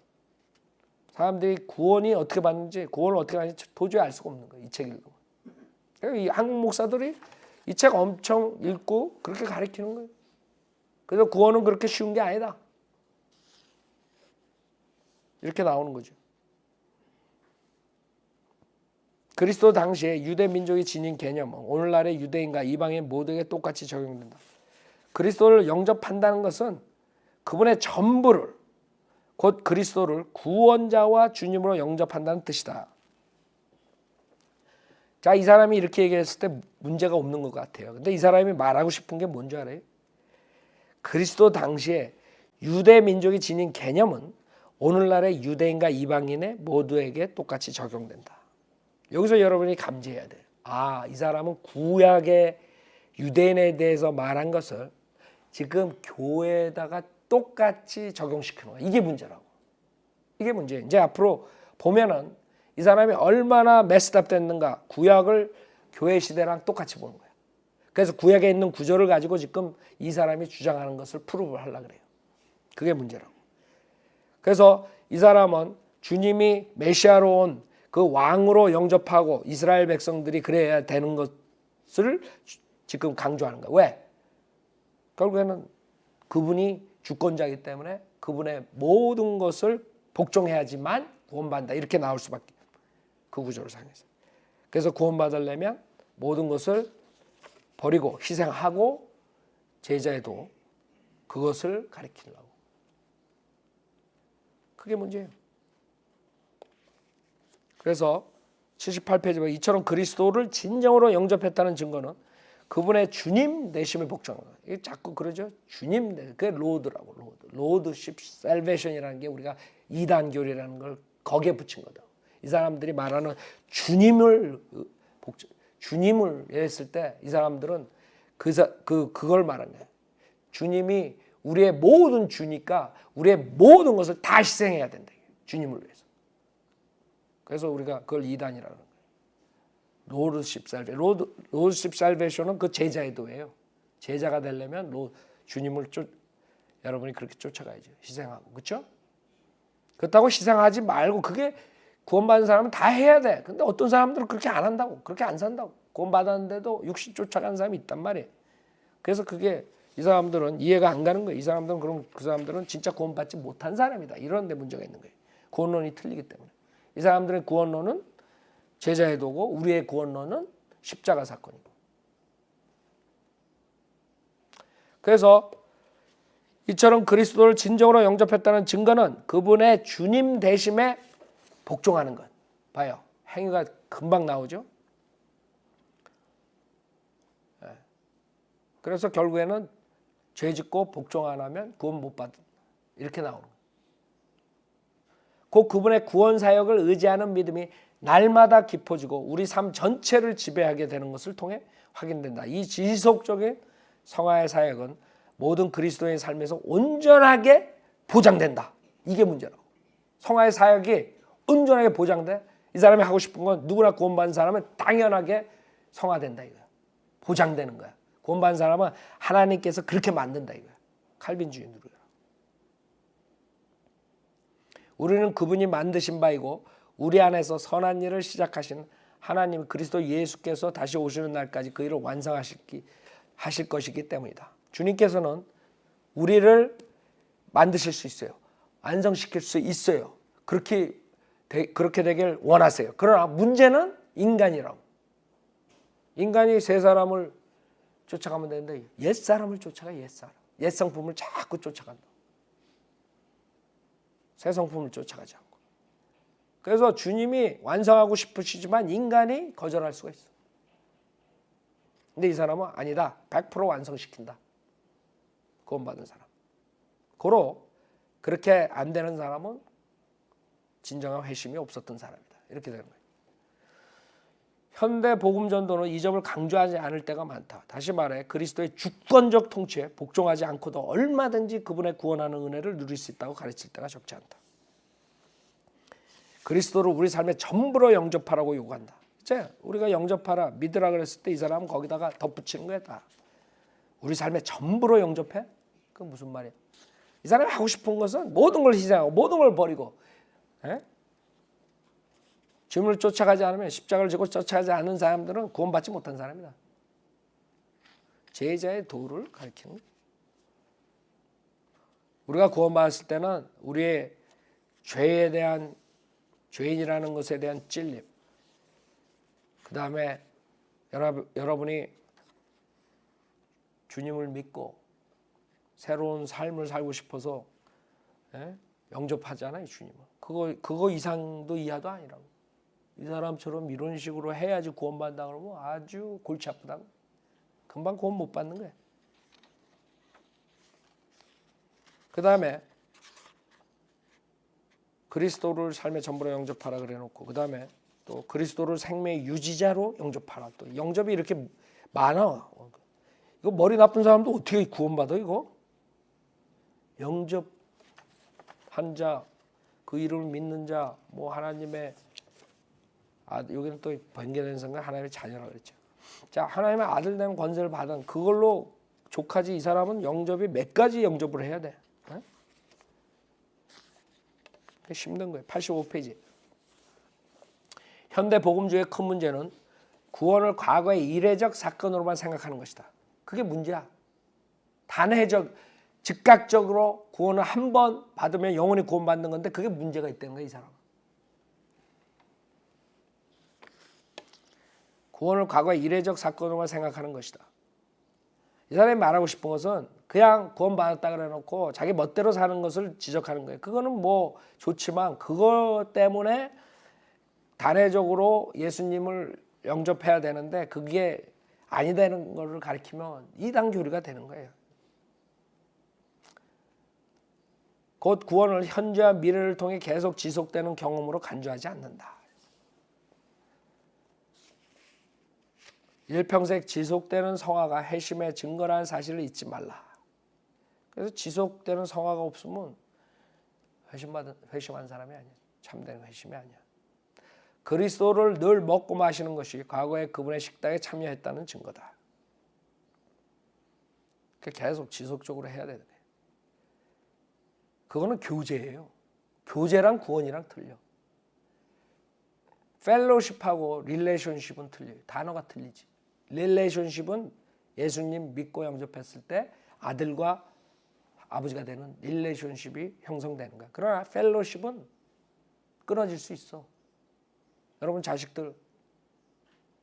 사람들이 구원이 어떻게 받는지 구원을 어떻게 하는지 도저히 알 수가 없는 거예요. 이 책 읽으면. 그러니까 이 한국 목사들이 이 책 엄청 읽고 그렇게 가르치는 거예요. 그래서 구원은 그렇게 쉬운 게 아니다. 이렇게 나오는 거죠. 그리스도 당시에 유대 민족이 지닌 개념은 오늘날의 유대인과 이방인 모두에게 똑같이 적용된다. 그리스도를 영접한다는 것은 그분의 전부를 곧 그리스도를 구원자와 주님으로 영접한다는 뜻이다. 자, 이 사람이 이렇게 얘기했을 때 문제가 없는 것 같아요. 근데 이 사람이 말하고 싶은 게 뭔지 알아요? 그리스도 당시에 유대 민족이 지닌 개념은 오늘날의 유대인과 이방인의 모두에게 똑같이 적용된다. 여기서 여러분이 감지해야 돼요. 아, 이 사람은 구약의 유대인에 대해서 말한 것을 지금 교회에다가 똑같이 적용시키는 거야. 이게 문제라고. 이게 문제예요. 이제 앞으로 보면은 이 사람이 얼마나 메스답 됐는가. 구약을 교회 시대랑 똑같이 보는 거야. 그래서 구약에 있는 구절을 가지고 지금 이 사람이 주장하는 것을 프루브를 하려고 그래요. 그게 문제라고. 그래서 이 사람은 주님이 메시아로 온 그 왕으로 영접하고 이스라엘 백성들이 그래야 되는 것을 지금 강조하는 거야. 왜? 결국에는 그분이 주권자이기 때문에 그분의 모든 것을 복종해야지만 구원받는다. 이렇게 나올 수밖에. 그 구조를 상해서. 그래서 구원받으려면 모든 것을 버리고 희생하고 제자에도 그것을 가르치려고. 그게 문제예요. 그래서 78페이지 보면 이처럼 그리스도를 진정으로 영접했다는 증거는 그분의 주님 되심을 복종하는 거예요. 자꾸 그러죠. 주님, 그게 로드라고. 로드십 셀베이션이라는 게 우리가 이단교리라는 걸 거기에 붙인 거다. 이 사람들이 말하는 주님을 했을 때 이 사람들은 그걸 말하는 거예요. 주님이 우리의 모든 주니까 우리의 모든 것을 다 희생해야 된다. 주님을 위해서. 그래서 우리가 그걸 이단이라는 거예요. 로드십 살베이션은 그 제자의 도예요. 제자가 되려면 주님을 여러분이 그렇게 쫓아가야죠. 희생하고. 그렇죠? 그렇다고 희생하지 말고 그게 구원받은 사람은 다 해야 돼. 근데 어떤 사람들은 그렇게 안 한다고. 그렇게 안 산다고. 구원받았는데도 육신 쫓아가는 사람이 있단 말이에요. 그래서 그게 이 사람들은 이해가 안 가는 거예요. 이 사람들은 그럼 그 사람들은 진짜 구원받지 못한 사람이다. 이런 데 문제가 있는 거예요. 구원론이 틀리기 때문에. 이 사람들의 구원론은 제자의 도고 우리의 구원론은 십자가 사건이고. 그래서 이처럼 그리스도를 진정으로 영접했다는 증거는 그분의 주님 대심에 복종하는 것. 봐요. 행위가 금방 나오죠. 그래서 결국에는 죄 짓고 복종 안 하면 구원 못 받은 이렇게 나오는 거예요. 곧 그분의 구원 사역을 의지하는 믿음이 날마다 깊어지고 우리 삶 전체를 지배하게 되는 것을 통해 확인된다. 이 지속적인 성화의 사역은 모든 그리스도의 삶에서 온전하게 보장된다. 이게 문제라고. 성화의 사역이 온전하게 보장돼. 이 사람이 하고 싶은 건 누구나 구원받은 사람은 당연하게 성화된다 이거야. 보장되는 거야. 구원받은 사람은 하나님께서 그렇게 만든다 이거야. 칼빈주의로. 우리는 그분이 만드신 바이고 우리 안에서 선한 일을 시작하신 하나님 그리스도 예수께서 다시 오시는 날까지 그 일을 완성하실 것이기 때문이다. 주님께서는 우리를 만드실 수 있어요. 완성시킬 수 있어요. 그렇게 되길 원하세요. 그러나 문제는 인간이라고. 인간이 새 사람을 쫓아가면 되는데 옛 사람을 쫓아가. 옛 성품을 자꾸 쫓아간다. 새 성품을 쫓아가지 않고. 그래서 주님이 완성하고 싶으시지만 인간이 거절할 수가 있어. 근데 이 사람은 아니다. 100% 완성시킨다. 구원받은 사람. 고로 그렇게 안 되는 사람은 진정한 회심이 없었던 사람이다. 이렇게 되는 거예요. 현대 복음 전도는 이 점을 강조하지 않을 때가 많다. 다시 말해 그리스도의 주권적 통치에 복종하지 않고도 얼마든지 그분의 구원하는 은혜를 누릴 수 있다고 가르칠 때가 적지 않다. 그리스도를 우리 삶의 전부로 영접하라고 요구한다. 이제 우리가 영접하라, 믿으라 그랬을 때 이 사람은 거기다가 덧붙이는 거야 다. 우리 삶의 전부로 영접해? 그 무슨 말이야? 이 사람이 하고 싶은 것은 모든 걸 희생하고 모든 걸 버리고 주님을 쫓아가지 않으면 십자가를 지고 쫓아가지 않는 사람들은 구원받지 못한 사람이다. 제자의 도를 가리키는 거예요. 우리가 구원받았을 때는 우리의 죄에 대한 죄인이라는 것에 대한 찔림, 그 다음에 여러분이 주님을 믿고 새로운 삶을 살고 싶어서 영접하잖아요, 주님을. 그거 이상도 이하도 아니라고. 이 사람처럼 이런 식으로 해야지 구원받는다 그러면 아주 골치 아프다. 금방 구원 못 받는 거예요. 그 다음에 그리스도를 삶의 전부로 영접하라 그래놓고 그 다음에 또 그리스도를 생명의 유지자로 영접하라. 또 영접이 이렇게 많아. 이거 머리 나쁜 사람도 어떻게 구원받아 이거? 영접한 자, 그 이름을 믿는 자, 뭐 하나님의 여기는 또 번개된 성경 하나님의 자녀라고 그랬죠. 자, 하나님의 아들 된 권세를 받은 그걸로 족하지. 이 사람은 영접이 몇 가지 영접을 해야 돼. 힘든 거예요. 85페이지. 현대 복음주의의 큰 문제는 구원을 과거의 이례적 사건으로만 생각하는 것이다. 그게 문제야. 단회적, 즉각적으로 구원을 한 번 받으면 영원히 구원받는 건데 그게 문제가 있다는 거야, 이 사람은. 구원을 과거의 이례적 사건으로만 생각하는 것이다. 이 사람이 말하고 싶은 것은 그냥 구원받았다 그래놓고 자기 멋대로 사는 것을 지적하는 거예요. 그거는 뭐 좋지만 그것 때문에 단회적으로 예수님을 영접해야 되는데 그게 아니다는 것을 가리키면 이단 교리가 되는 거예요. 곧 구원을 현재와 미래를 통해 계속 지속되는 경험으로 간주하지 않는다. 일평생 지속되는 성화가 회심의 증거라는 사실을 잊지 말라. 그래서 지속되는 성화가 없으면 회심한 사람이 아니야. 참된 회심이 아니야. 그리스도를 늘 먹고 마시는 것이 과거에 그분의 식당에 참여했다는 증거다. 계속 지속적으로 해야 되는 거예요. 그거는 교제예요. 교제랑 구원이랑 틀려. 펠로십하고 릴레이션십은 틀려요. 단어가 틀리지. 릴레이션십은 예수님 믿고 영접했을 때 아들과 아버지가 되는 릴레이션십이 형성되는 거야. 그러나 펠로십은 끊어질 수 있어. 여러분 자식들,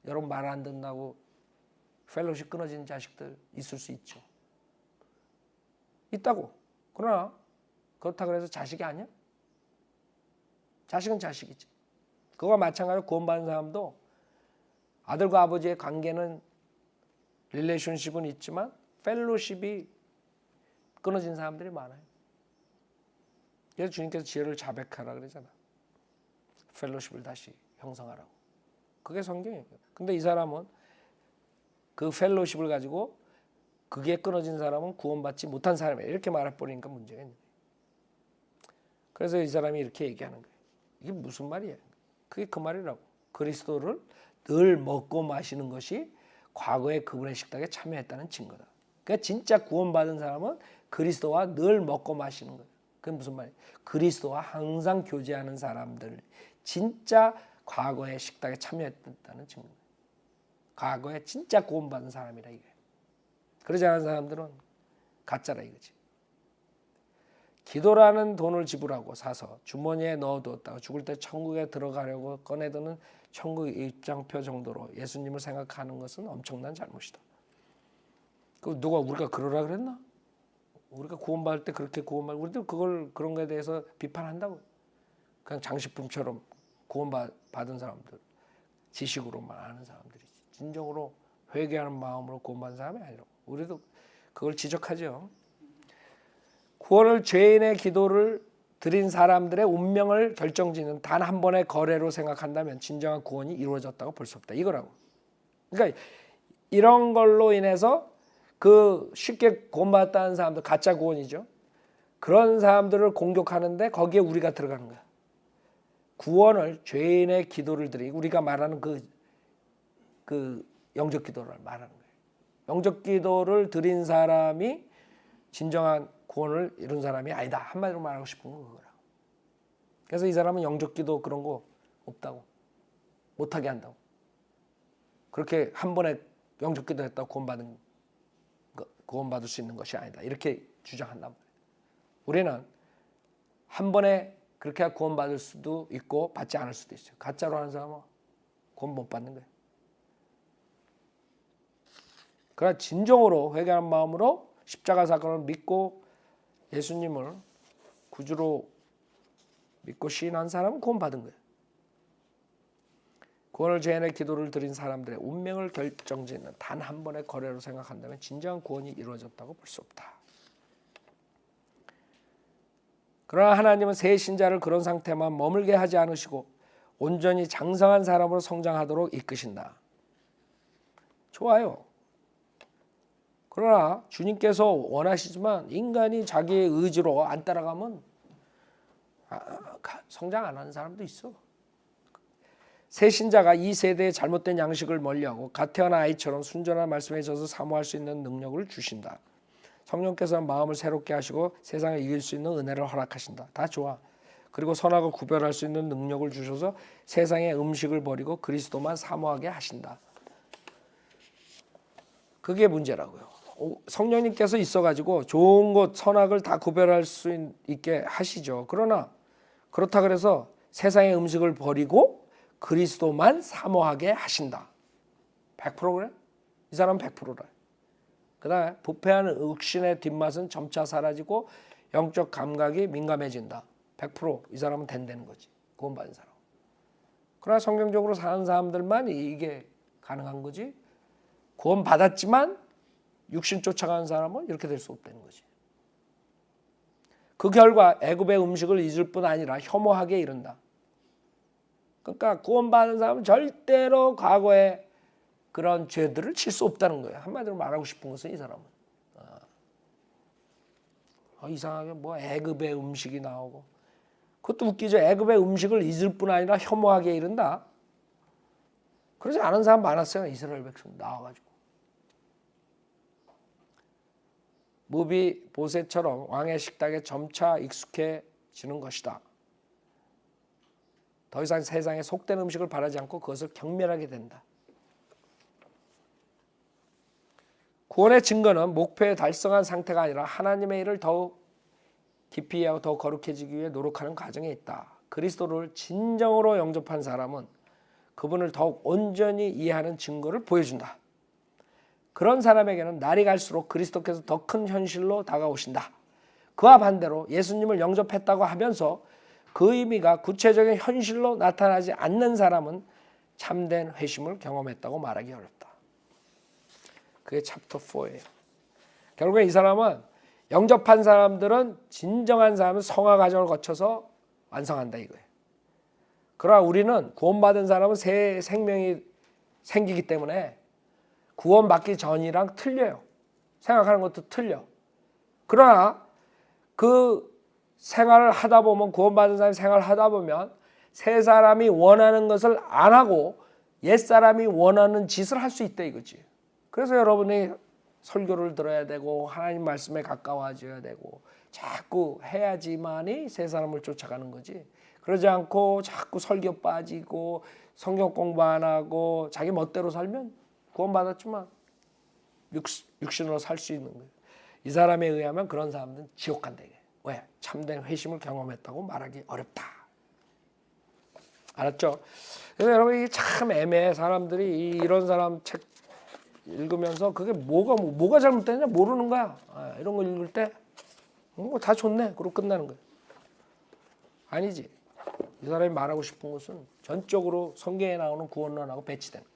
여러분 말 안 듣는다고 펠로십 끊어진 자식들 있을 수 있죠. 있다고. 그러나 그렇다고 해서 자식이 아니야? 자식은 자식이지. 그거와 마찬가지로 구원받은 사람도 아들과 아버지의 관계는 릴레이션십은 있지만 펠로십이 끊어진 사람들이 많아요. 그래서 주님께서 지혜를 자백하라 그러잖아. 펠로십을 다시 형성하라고. 그게 성경이에요. 근데 이 사람은 그 펠로십을 가지고 그게 끊어진 사람은 구원받지 못한 사람이에요. 이렇게 말해버리니까 문제가 있는 거예요. 그래서 이 사람이 이렇게 얘기하는 거예요. 이게 무슨 말이에요? 그게 그 말이라고. 그리스도를 늘 먹고 마시는 것이 과거에 그분의 식탁에 참여했다는 증거다. 그러니까 진짜 구원받은 사람은 그리스도와 늘 먹고 마시는 거예요. 그게 무슨 말이에요? 그리스도와 항상 교제하는 사람들, 진짜 과거의 식탁에 참여했다는 증거예요. 과거에 진짜 구원받은 사람이라 이게. 그러지 않은 사람들은 가짜라 이거지. 기도라는 돈을 지불하고 사서 주머니에 넣어두었다가 죽을 때 천국에 들어가려고 꺼내드는 천국 입장표 정도로 예수님을 생각하는 것은 엄청난 잘못이다. 그 누가 우리가 그러라 그랬나? 우리가 구원받을 때 그렇게 우리도 그런 거에 대해서 비판한다고. 그냥 장식품처럼 구원받은 사람들, 지식으로만 아는 사람들이지. 진정으로 회개하는 마음으로 구원받은 사람이 아니라고. 우리도 그걸 지적하죠. 구원을 죄인의 기도를 드린 사람들의 운명을 결정짓는 단 한 번의 거래로 생각한다면 진정한 구원이 이루어졌다고 볼 수 없다. 이거라고. 그러니까 이런 걸로 인해서 그 쉽게 구원받았다는 사람들, 가짜 구원이죠. 그런 사람들을 공격하는데 거기에 우리가 들어가는 거야. 구원을 죄인의 기도를 드리고 우리가 말하는 그 영적 기도를 말하는 거예요. 영적 기도를 드린 사람이 진정한 구원을 이룬 사람이 아니다. 한마디로 말하고 싶은 건 그거라고. 그래서 이 사람은 영적 기도 그런 거 없다고. 못하게 한다고. 그렇게 한 번에 영적 기도 했다고 구원받을 수 있는 것이 아니다. 이렇게 주장한단 말이에요. 우리는 한 번에 그렇게 구원받을 수도 있고 받지 않을 수도 있어요. 가짜로 하는 사람은 구원 못 받는 거예요. 그러나 진정으로 회개하는 마음으로 십자가 사건을 믿고 예수님을 구주로 믿고 시인한 사람은 구원받은 거예요. 구원을 죄인의 기도를 드린 사람들의 운명을 결정짓는 단 한 번의 거래로 생각한다면 진정한 구원이 이루어졌다고 볼 수 없다. 그러나 하나님은 새 신자를 그런 상태만 머물게 하지 않으시고 온전히 장성한 사람으로 성장하도록 이끄신다. 좋아요. 그러나 주님께서 원하시지만 인간이 자기의 의지로 안 따라가면 성장 안 하는 사람도 있어. 새 신자가 이 세대의 잘못된 양식을 멀리하고 갓 태어난 아이처럼 순전한 말씀에 져서 사모할 수 있는 능력을 주신다. 성령께서 마음을 새롭게 하시고 세상을 이길 수 있는 은혜를 허락하신다. 다 좋아. 그리고 선악을 구별할 수 있는 능력을 주셔서 세상의 음식을 버리고 그리스도만 사모하게 하신다. 그게 문제라고요. 성령님께서 있어가지고 좋은 것 선악을 다 구별할 수 있게 하시죠. 그러나 그렇다 그래서 세상의 음식을 버리고 그리스도만 사모하게 하신다. 100% 그래? 이 사람은 100%라. 그 다음에 부패하는 육신의 뒷맛은 점차 사라지고 영적 감각이 민감해진다. 100% 이 사람은 된다는 거지. 구원받은 사람. 그러나 성경적으로 사는 사람들만 이게 가능한 거지. 구원받았지만 육신 쫓아가는 사람은 이렇게 될 수 없다는 거지. 그 결과 애굽의 음식을 잊을 뿐 아니라 혐오하게 이른다. 그러니까 구원받은 사람은 절대로 과거에 그런 죄들을 칠 수 없다는 거예요. 한마디로 말하고 싶은 것은 이 사람은. 이상하게 뭐 애굽의 음식이 나오고 그것도 웃기죠. 애굽의 음식을 잊을 뿐 아니라 혐오하게 이른다. 그러지 않은 사람 많았어요. 이스라엘 백성 나와가지고. 무비 보셋처럼 왕의 식탁에 점차 익숙해지는 것이다. 더 이상 세상에 속된 음식을 바라지 않고 그것을 경멸하게 된다. 구원의 증거는 목표에 달성한 상태가 아니라 하나님의 일을 더욱 깊이 이해하고 더 거룩해지기 위해 노력하는 과정에 있다. 그리스도를 진정으로 영접한 사람은 그분을 더욱 온전히 이해하는 증거를 보여준다. 그런 사람에게는 날이 갈수록 그리스도께서 더 큰 현실로 다가오신다. 그와 반대로 예수님을 영접했다고 하면서 그 의미가 구체적인 현실로 나타나지 않는 사람은 참된 회심을 경험했다고 말하기 어렵다. 그게 챕터 4예요. 결국에 이 사람은 영접한 사람들은 진정한 사람은 성화 과정을 거쳐서 완성한다 이거예요. 그러나 우리는 구원받은 사람은 새 생명이 생기기 때문에 구원받기 전이랑 틀려요. 생각하는 것도 틀려. 그러나 그 생활을 하다 보면 구원받은 사람이 생활을 하다 보면 새 사람이 원하는 것을 안 하고 옛 사람이 원하는 짓을 할 수 있다 이거지. 그래서 여러분이 설교를 들어야 되고 하나님 말씀에 가까워져야 되고 자꾸 해야지만이 새 사람을 쫓아가는 거지. 그러지 않고 자꾸 설교 빠지고 성경 공부 안 하고 자기 멋대로 살면 구원받았지만 육신으로 살 수 있는 거예요. 이 사람에 의하면 그런 사람들은 지옥 간다. 왜? 참된 회심을 경험했다고 말하기 어렵다. 알았죠? 그래서 여러분 이게 참 애매해. 사람들이 이런 사람 책 읽으면서 그게 뭐가 잘못됐냐 모르는 거야. 이런 거 읽을 때 다 좋네. 그러고 끝나는 거야. 아니지. 이 사람이 말하고 싶은 것은 전적으로 성경에 나오는 구원론하고 배치된 거야.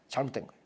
잘못된 거야.